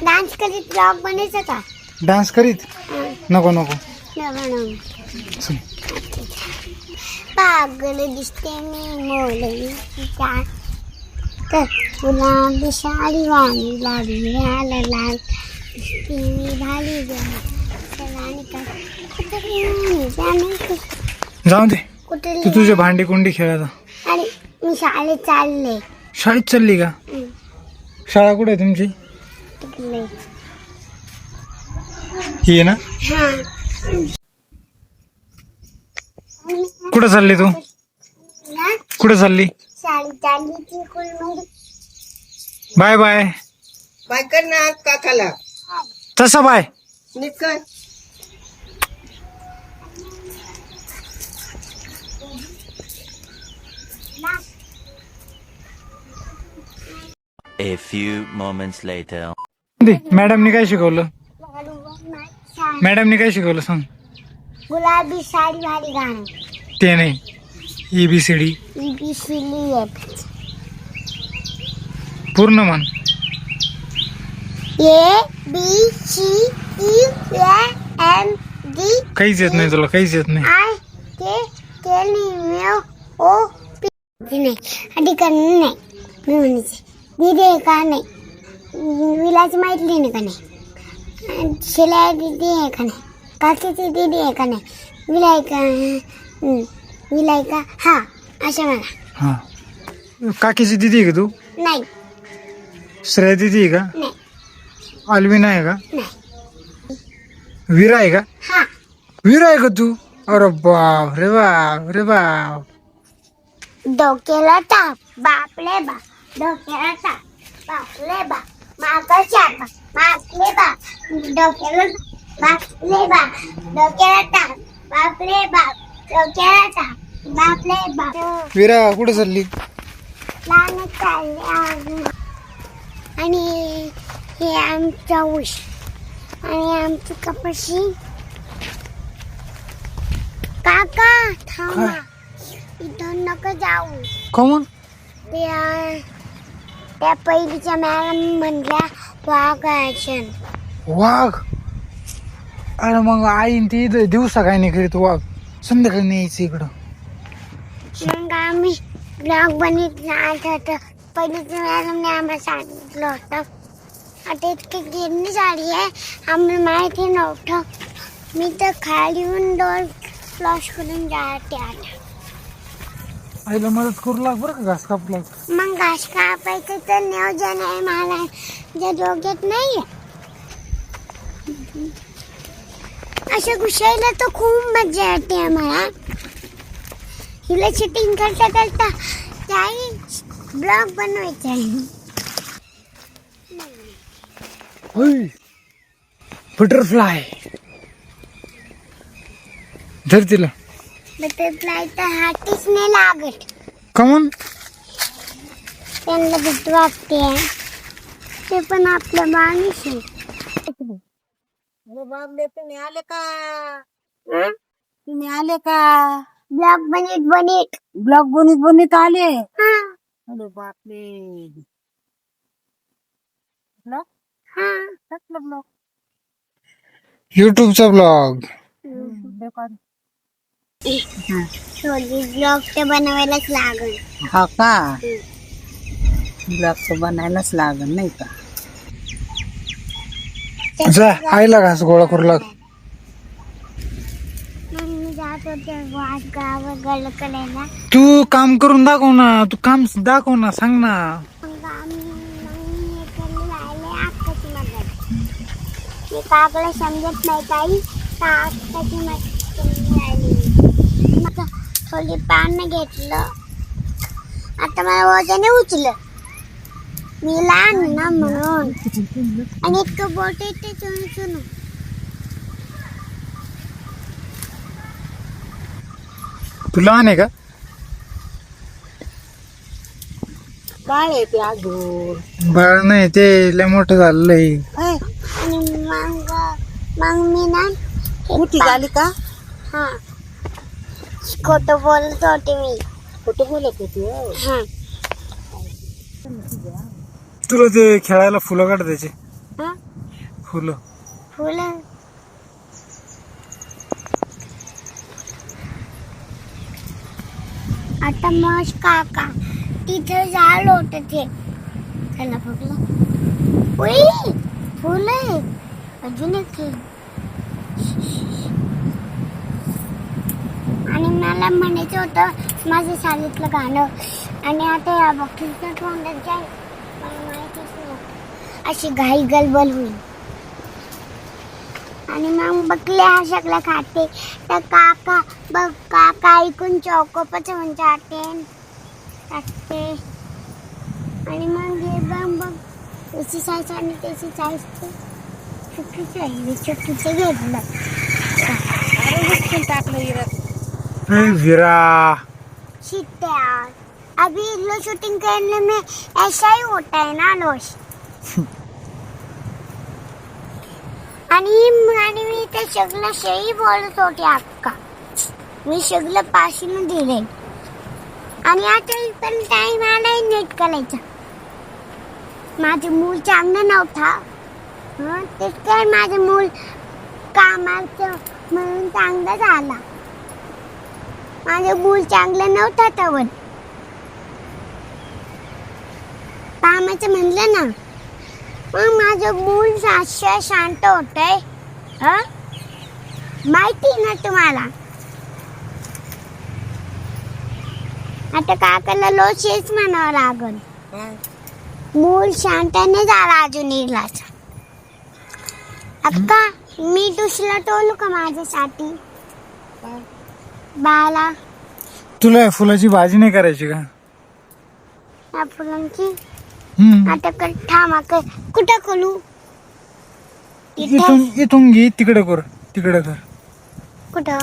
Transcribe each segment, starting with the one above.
Dance करीत blog बनायचा का? डान्स करीत? नको नको. चल. पागल दिसते मी मोलई तर गुलाबी साडी वाणी लाली लाल लाल दिसते मी झाली जाऊ दे. कुठे तू तुझे भांडी कुंडी खेळायला. आणि मी शाळेत चालले. शाळेत चालली का? शाळा कुठे आहे तुमची? तिकडे. ही आहे ना? हा. कुठे चालली तू? कुठे चालली? शाळेत चालली ती स्कूलमध्ये. Bye bye. बाय कर ना काकाला. तसा बाय. निकल. A few moments later. मॅडमनी काय शिकवलं? मॅडमनी काय शिकवलं सांग? गुलाबी साडी भारी गाणं. ते नाही. ABCD EBCD पूर्ण म्हण. ABCDEFG काहीच येत नाही तुला, काहीच येत नाही. नाही आधी करणं नाही. मी म्हणायची दिदी आहे का नाही, विलाची मैत्रीण का नाही, शिलाई दिदी आहे का नाही, काकीची दिदी आहे का नाही, विलाई का हा अशा मला. हा. काकीची दिदी आहे का तू? नाही श्रेया दिदी आहे का? नाही अल्विना आहे का? नाही. वीरा आहे का? हा. वीरा आहे का तू? अरे बाप रे बाप रे बाप. डोक्याला ताप बापले बाप, डोक्याला ताप बापले बाप, मागं चाप बापले बाप, डोक्याला बापले बाप, डोक्याला ताप बापले बाप, डोक्याला ताप बापले बाप. वीरा कुठे चालली? लहान चालले. आणि हे आमचा ऊस आणि आमची कपाशी. काका थांबा, इथून नको जाऊ. कमून? त्या पहिलीच्या मॅडम म्हणल्या वाघायचं. वाघ? अरे मग आईन ती दिवसा काय नाही करीत वाघ, संध्याकाळी नाही यायचं इकडं. मग आम्ही ब्लॉग बनवत आठवतं. पहिलीच्या मॅडमने आम्हाला सांगितलं होतं. आता इतकी गिरणी झाली आहे आम्हाला माहिती नव्हतं. मी तर खाली येऊन डोर फ्लॉश करून जाते. आता आईला मदत करू लाग बरं का, घास कापू लाग. मग घास कापायचं तर नियोजन आहे मला ज्या डोक्यात नाही. अशा घुसायला तर खूप मजा येते आम्हाला. हिला शूटिंग करता करता काही ब्लॉग बनवायचा आहे. बटरफ्लाय धर तिला. बटरफ्लाय तर हातीच नाही लागत. कमून? त्यांना भीती वाटते. ते पण आपल्या माणूस आहे. बाबले तुम्ही आले का? हं? तुम्ही आले का? ब्लॉग बनत ब्लॉग बनत बनत आले. हा अरे बापरे. हा. Blog युट्यूबचा blog. ब्लॉग तर बनवायलाच लागल. हा का? ब्लॉग तर बनायलाच लागल नाही का? जा आईला घास गोळा करू लाग. मग मी जात होते गावाकडे करायला. तू काम करून दाखव ना, तू काम दाखव ना, सांग ना. मी काकला समजत नाही काही. काकाची मग थोडी पानं घेतलं. आता मला वजने उचलं. मी लहान ना म्हणून. आणि इतकं बोट येते चुनू चुनू. तू लहान आहे का? बाळ येते अजून. बाळ नाही, ते लय मोठं झालेलं आहे. आणि मग मी ना मोठी झाली का? हा खोटं बोलत होते मी. खोटं बोलत होती. हा तुला ते खेळायला फुलं काढ त्याचे. हा फुलं. फुलं आता मग काका तिथं झाड होतं ते त्याला बघलं. उई फुलं आहे अजून एक आहे. आणि मला म्हणायचं होतं माझं शाळेतलं गाणं आणि आता या बघीचं तोंडात जाईल मला माहितीच नव्हतं. अशी घाई गलबल होईल आणि मग बघले हा सगळं खाते तर काका बघ काका ऐकून चौकोपच म्हणजे आटेन टाकते आणि मग हे बघ त्याची साईज आणि त्याची साईज चुकीचं आहे चुकीचं घेतलं. टाकलं इरात. विरा शिट्या अभी लो शूटिंग करने में ऐसा ही होता है ना लोश. आणि मी ते सगळं सही बोलत होते अक्का. मी सगळं पाशीनं दिले आणि आता पण टाइम आलाय नीट करायचा. माझं मूल चांगलं नव्हता ते काय माझं मूल कामाचं म्हणून चांगलं झाला. माझं मूल चांगलं नव्हतं तवर कामाचं म्हणलं ना मग माझं मूल शांत होतंय. माहिती ना तुम्हाला. आता काकाला लोचेच म्हणावं लागल. मूल शांताने झाला अजून इलाच. अक्का मी दुसरा टोलू का माझ्यासाठी बाला. तुला या फुलाची भाजी नाही करायची का? या फुलांची हम्म. आता थांबा कुठं खोलू इथून इथून घे तिकडे कर तिकडे कर कुठं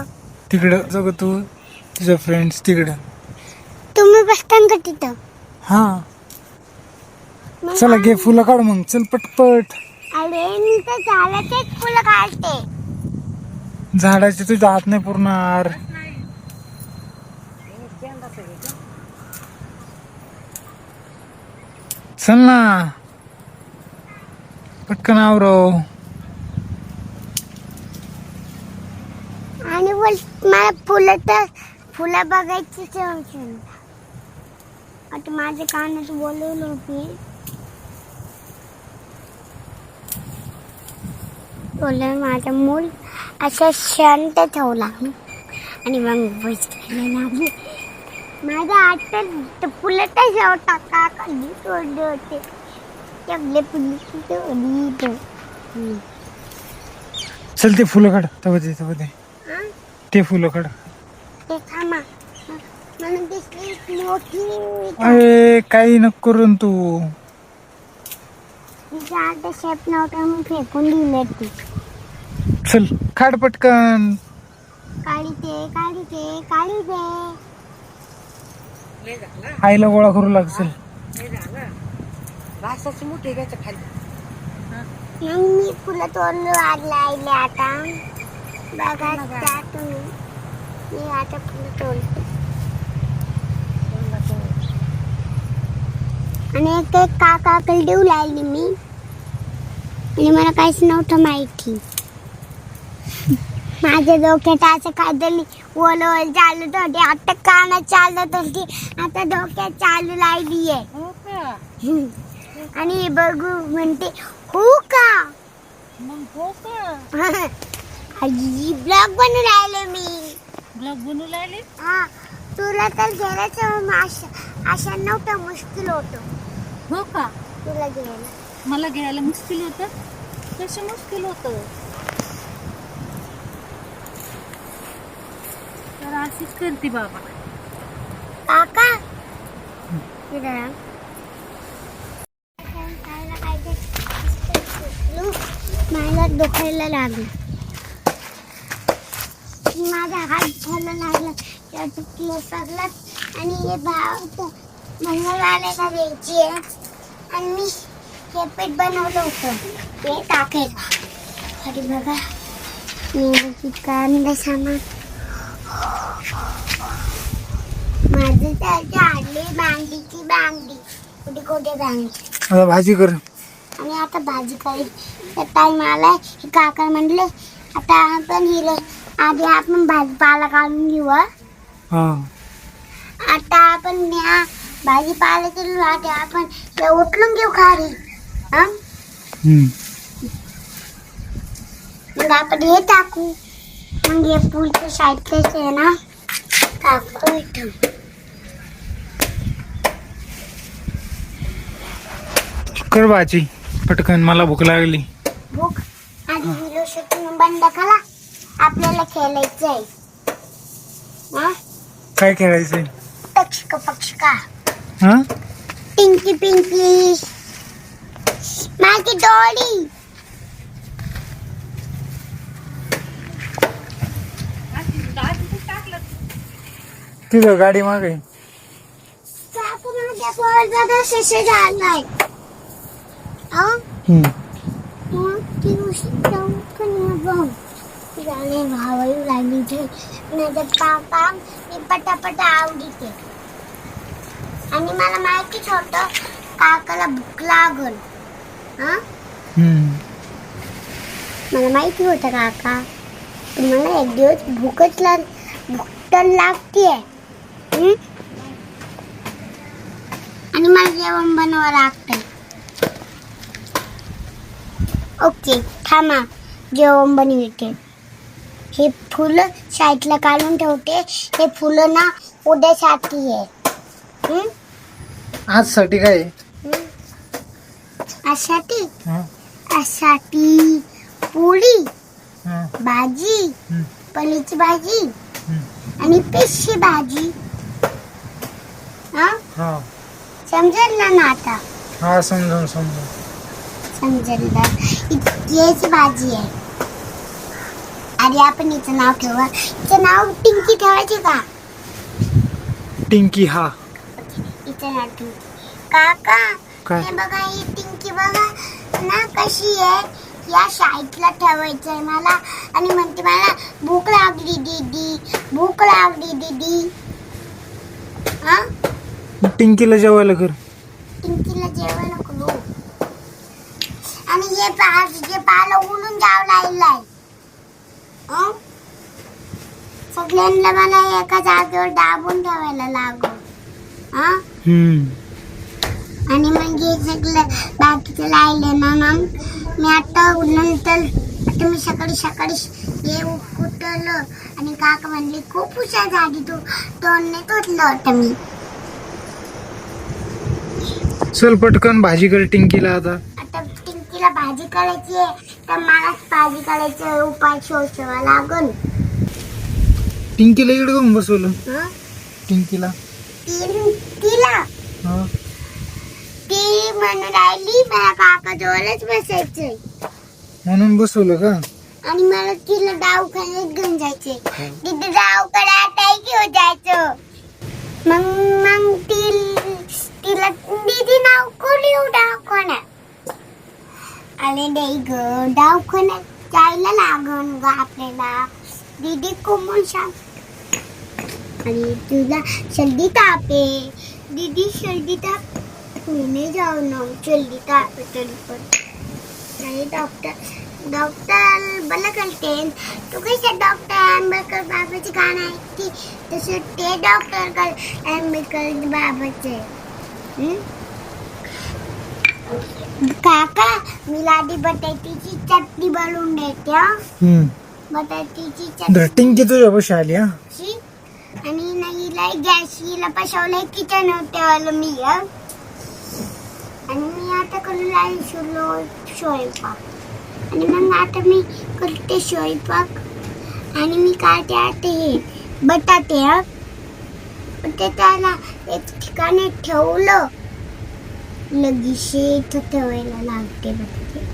तिकडं जग तू तुझ्या फ्रेंड्स तिकडं. तुम्ही बसतान का तिथं? हा मग चला घे फुलं काढ मग चल पटपट. अरे मी तर झाडाचेच फुलं काढते. झाडाचे तुझ्या हात नाही पुरणार. चल ना पटकन आवरव. आणि मला फुलं बघायची टेन्शन. आता माझ्या कानात बोलवलं होती बोललं माझं मूल असं शांत ठेवला आणि मग बसलेलं लागले. माझ्या आठ फुलं तर शेवटा काकांनी तोडले होते सगळे फुलं तोडली. चल ते फुलं काढ तवते ते फुलं काढ. ते थांबा म्हणून दिसली मोठी अरे काही नको करून तू. झाड शेप नव्हतं मी फेकून दिले ती. चल काढ पटकन. काढी दे आईला गोळा करू लागेल. रासाची मोठी घ्यायच्या खाली. मग मी फुलं तोडलं आले आता बघा त्या तुम्ही. मी आता फुलं तोडते आणि एक काकाकडे देऊ लागली मी आणि मला काहीच नव्हतं माहिती. माझ्या डोक्यात असं काहीतरी ओल चालत होते. आता कानात चालत होती आता डोक्यात चालू लागली आहे. आणि बघू म्हणते हो का ब्लॉग बनवून राहिले मी. ब्लॉग बनवू लागले. हा तुला तर घ्यायचं अशा नव्हतं मुश्किल होतं. हो का तुला घ्यायला मला घ्यायला मुश्किल होतं. कसं मुश्किल होतं? तर अशीच करते बाबा. काका मला दुखायला लागलं. माझा हात झाला लागला त्याला आणि हे भाव मंगळवाराला द्यायची आहे आणि मी हे पीठ बनवलं होतं ते टाकायचं. अरे बघा मी कांदा सामान माझं त्याची आडली बांगडीची बांगडी कुठे कुठे बांगडी. आता भाजी कर. आणि आता भाजी काही टाइम आलाय. हे काका म्हणले आता आपण हिरे आधी आपण भाजीपाला काढून घेऊ हं. हा आता आपण ह्या भाजीपाला केली आधी आपण हे उचलून घेऊ खारी हा. हम्म. मग आपण हे टाकू. मग हे पुढच्या साईडलाच आहे ना टाकू इथं. कर भाजी पटकन, मला भूक लागली. भूक आधी हिरो शूटिंग बंद करा. आपल्याला खेळायचंय हा. काय खेळायचंय? पक्षिका पक्षिका हा पिंकी पिंकी माझी डॉली. तिथं गाडी मागे. काकू माझ्या पोरगा शिशे झालाय हा. मग ती उशी जाऊ पण बघ झाले भावाई लागली ते माझ्या पापा मी पटापटा आवडीते. आणि मला माहितीच होतं काकाला भूक लागल हा. मला माहिती होतं काका पण मला एक दिवस भूक तर लागतीये. आणि मला जेवण बनवावं लागतंय. ओके थांबा जेवण बनवते. हे फुलं साईडला काढून ठेवते. हे फुलं ना उद्यासाठी आहे. आजसाठी काय आहे? आजसाठी हा, आजसाठी पोळी हा, भाजी पनीरची भाजी हम्म. आणि फिशची भाजी हा. हा समजलं ना आता. हा समजून समजलं. इतकीच भाजी आहे. अरे आपण हिचं नाव ठेवा. हिचं नाव टिंकी ठेवायचे का? टिंकी. हा हिचं नाव टिंकी. काका काय? हे बघा ही टिंकी बघा ना कशी आहे. या साईडला ठेवायचंय मला. आणि म्हणते मला भूक लागली दीदी भूक लागली दीदी हा. टिंकीला जेवायला कर. टिंकीला जेवण नको. आणि हे जे पाला उडून जावं लागलाय सगळ्यांना मला एका जागेवर दाबून ठेवायला लागो हा. आणि मग हे सगळं बाकीचं राहिले ना मग मी आता मी सकाळी हे कुठलं आणि काका म्हणले खूप हुशार झाली तू तोंडने तोडलं होतं मी. चल पटकन भाजी कर टिंकीला. आता टिंकीला भाजी करायची आहे तर मलाच भाजी करायचा उपाय शोधावा लागल. टिंकीला इकडे घेऊन बसवलं. हं? टिंकीला तिला हा. ती म्हणून राहिली मला काका जवळच बसायचंय म्हणून बसवलं का? आणि मला तिला दवाखान्यात घेऊन जायचे. तिथे दवाखान्यात घेऊन जायचं. मग तिला दीदी नाव कोणी दवाखान्यात आले नाही ग. दवाखान्यात जायला लागन ग आपल्याला. दीदी कोमल सांग. आणि तुला सर्दी ताप आहे दीदी सर्दी ताप मी नाही जाऊ ना सर्दी ताप आहे तरी पण. आणि डॉक्टर मला कळते तू कशा डॉक्टर आंबेडकर बाबाचे गाणं ऐकते तसं ते डॉक्टर आंबेडकर बाबाचे. काका मी लादी बटाट्याची चटणी बनवून देते हा. बटाट्याची चटणी टिंकी तुझ्या बशी आली. हा आणि नाहीला गॅसला पशवलंय किचन ठेवायला मी हा. आणि मी आता करू लागलो स्वयंपाक. आणि मग आता मी करते स्वयंपाक. आणि मी काढते आता हे बटाटे हा. ते त्याला एक ठिकाणी ठेवलं लगेच इथं ठेवायला लागते बटाटे.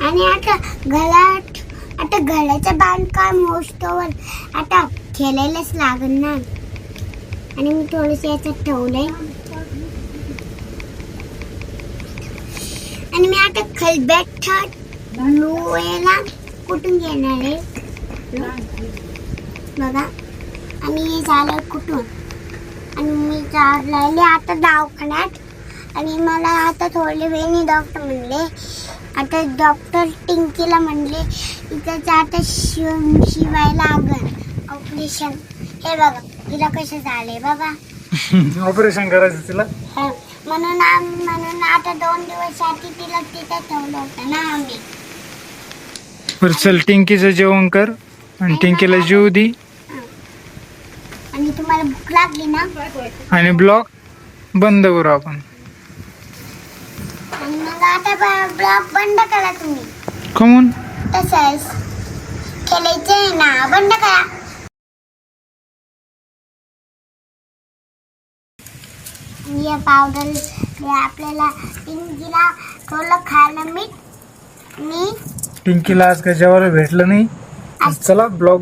आणि आता घराचं बांधकाम होस्तोवर आता खेळायलाच लागल ना. आणि मी थोडस याच्यात ठेवलंय. आणि मी आता खलबत्त्यात लोह्याला कुठून घेणार आहे बघा. आणि हे झालं कुठून. आणि मी राहिले आता दवाखान्यात. आणि मला आता थोडे वेळाने डॉक्टर म्हणले, आता डॉक्टर टिंकीला म्हणले तिचं आता शिवायला लागल ऑपरेशन. हे बघा तिला कसं झालंय बघा. ऑपरेशन करायचं तिला. हा, म्हणून आता 2 दिवसासाठी तिला तिथं ठेवलं होतं ना आम्ही. बरं चल, टिंकीचं जेवण कर आणि टिंकीला जेवू दे. आणि तुम्हाला भूक लागली ना, आणि ब्लॉग बंद करू आपण. आणि मग आता ब्लॉग बंद करा तुम्ही. कमून? तसंच खेळायचंय ना, बंद करा. आणि या पावडर आपल्याला टिंकीला थोडं खायला मीठ आणि टिंकीला आज काय जेवायला भेटलं नाही. चला ब्लॉग